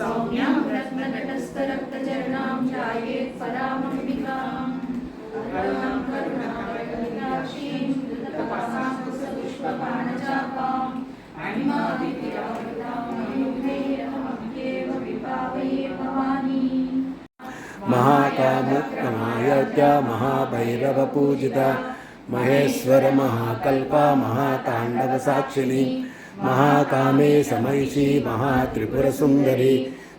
सौम्यां रत्नघटस्थरक्तचरणां ध्यायेत् परामम्बिकाम् अरुणां करुणाकरकटाक्षीं धृतकपासां कुसपुष्पबाणचापाम् अणिमादित्यावतां मयूखैरहमप्येव विपावये भवानी। महाकामोत्तमायत्या महाभैरवपूजिता महेश्वर महाकल्पा महाताण्डवसाक्षिणी महाकामे समैषी महात्रिपुरसुन्दरी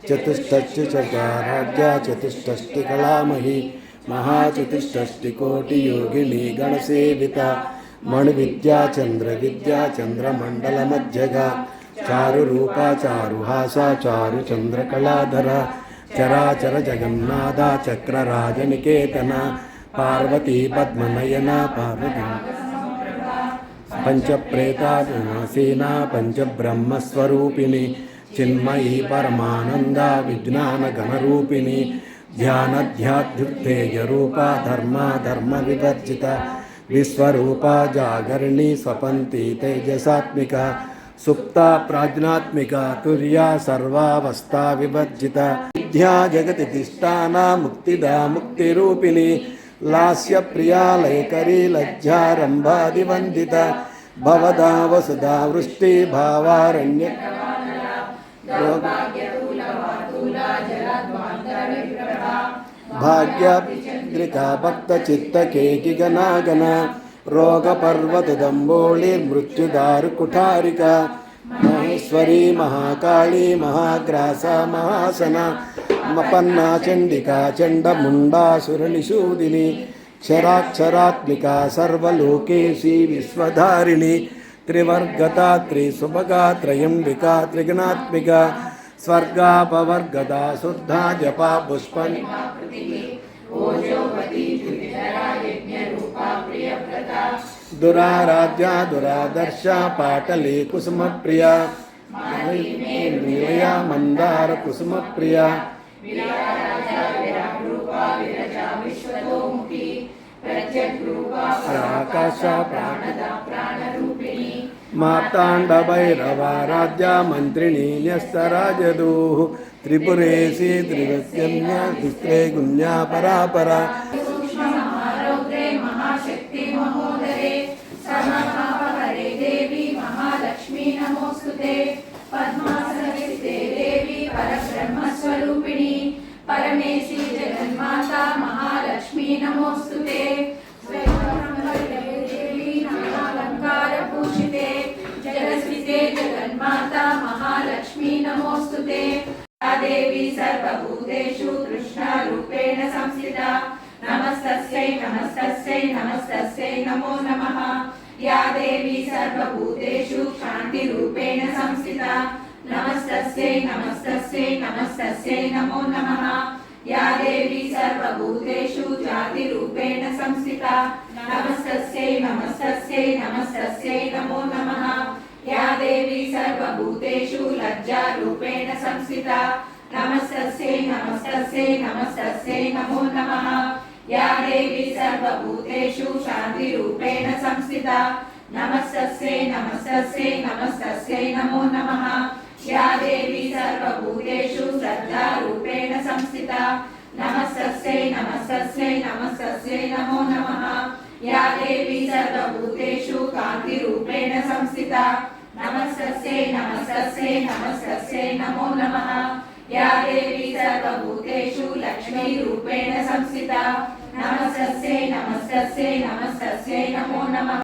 चतुष्षष्टिचराज्ञा चतुष्षष्टिकलामही महाचतुष्षष्टिकोटियोगिनी गणसेविता मणिविद्या चन्द्रमण्डलमध्यगा चारुरूपा चारुहासा चारुचन्द्रकलाधरा चराचर जगन्नाथा चक्रराजनिकेतना पार्वती पद्मनयना पार्वती पंचप्रेतासेना पंचब्रह्मस्वरूपिणी चिन्मयी परमानंदा विज्ञानगणरूपिणी ध्यानध्यात्युत्तेजरूपा धर्म विवर्जिता विश्वरूपा जागरणी स्वपन्ती तेजसात्मिका सुप्ता प्राज्ञात्मिका तुर्या सर्वावस्था विवर्जिता विद्या जगति तिष्ठाना मुक्तिदा मुक्तिरूपिणी लास्य प्रिया लयकरी लज्जारंभादिवंदिता भवदा वसुधा वृष्टि भावारण्य भाग्यद्रिका भक्तचित्तकेकि गणागना रोगपर्वतदम्बोळिर्मृत्युदारुकुठारिका महेश्वरी महाकाली महाग्रासा महासना मपन्ना चंडिका चंडमुंडासुरनिषूदिनी क्षराक्षरात्मिका सर्वलोकेशी विश्वधारिणी त्रिवर्गता त्रिसुभगा त्रयंबिका त्रिगुणात्मिका स्वर्गापवर्गदा शुद्धा जपा पुष्पन् दुराराध्या दुरादर्शा पाटली कुसुमप्रिया निलया मंदार कुसुमप्रिया आकाशा मार्ताण्डभैरवाराध्या मन्त्रिणी न्यस्तराजदूः त्रिपुरेशी त्रिवत्यन्या तिस्त्रैगुण्या परापरा महाशक्ति महोदरे सर्वपापहरे देवी महालक्ष्मी नमोस्तुते पद्मासनस्थिते देवी परब्रह्मस्वरूपिणी परमेशी जगन्माता महालक्ष्मी नमोस्तुते देवी नानालंकारभूषिते जगस्थिते जगन्माता महालक्ष्मी नमोस्तुते देवी सर्वभूतेषु कृष्णारूपेण संस्थिता नमस्तस्यै नमस्तस्यै नमस्तस्यै नमो नमः। या देवी सर्वभूतेषु शान्तिरूपेण संस्थिता नमस्तस्यै नमस्तस्यै नमस्तस्यै नमो नमः। या देवी सर्वभूतेषु ज्योतिरूपेण संस्थिता नमस्तस्यै नमस्तस्यै नमस्तस्यै नमो नमः। या देवी सर्वभूतेषु लज्जारूपेण संस्थिता नमस्तस्यै नमस्तस्यै नमस्तस्यै नमो नमः। या देवी सर्वभूतेषु शान्तिरूपेण संस्थिता नमस्तस्यै नमस्तस्यै नमस्तस्यै नमो नमः। या देवी सर्वभूतेषु श्रद्धारूपेण संस्थिता नमस्तस्यै नमस्तस्यै नमस्तस्यै नमो नमः। या देवी सर्वभूतेषु कान्तिरूपेण संस्थिता नमस्तस्यै नमस्तस्यै नमस्तस्यै नमो नमः। या देवी सर्वभूतेषु लक्ष्मीरूपेण संस्थिता नमस्तस्यै नमस्तस्यै नमस्तस्यै नमो नमः।